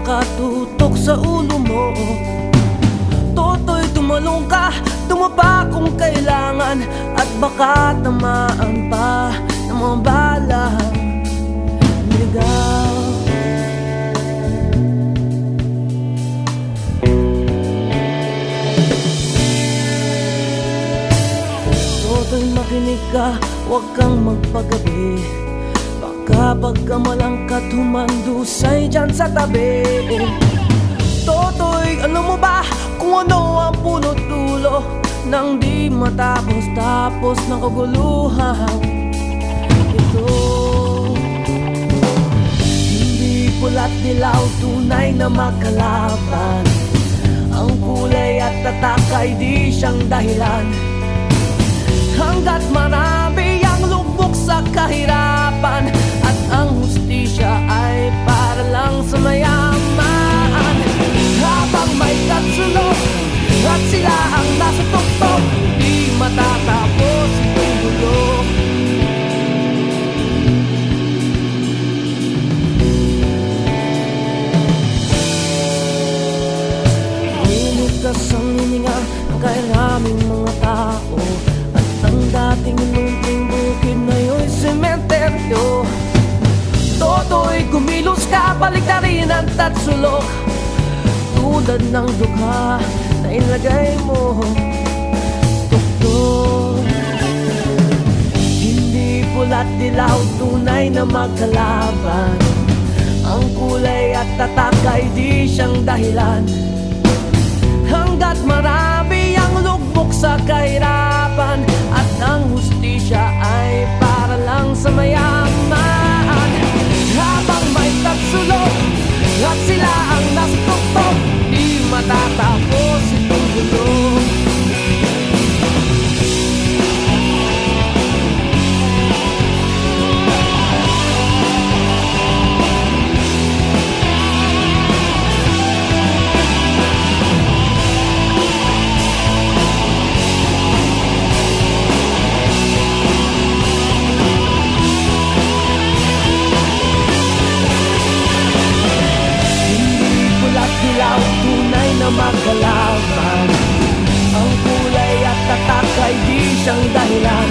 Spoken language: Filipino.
nakatutok sa ulo mo. Toto'y tumalong ka, tumapa kung kailangan, at baka tamaan pa ng mga balang niligaw. Toto'y makinig ka, huwag kang magpagabi. Baka pagkamalang ka't humandusay dyan sa tabi. Toto'y alam mo ba kung ano ang punot dulo nang di matapos-tapos ng kaguluhan ito? Hindi pula't dilaw, tunay na magkalaban. Ang kulay at tatak ay di siyang dahilan. Hanggat marami ang lubog sa kahirapan, at ang hustisya ay para lang sa mayaman. Habang may katsulog at sila ang nasa tuktok, di matatapos itong gulo. Lumutas ang hininga ng kairaming mga tao, at ang dating lunting bukid na yo'y sementeryo. Toto'y kumilos ka, baliktarin ang tatsulok, tulad ng dukha na ilagay mo tuktok. Hindi pula't dilaw, tunay na magkalaban. Ang kulay at tatak ay di siyang dahilan. Hanggat marami ang lugmok sa kahirapan, at ang hustisya ay para lang sa mayaman. Habang may tatsulok at sila ang nasa tuktok, di matatapos itong gulo. Tunay na magkalaban. Ang kulay at tatak ay di siyang dahilan.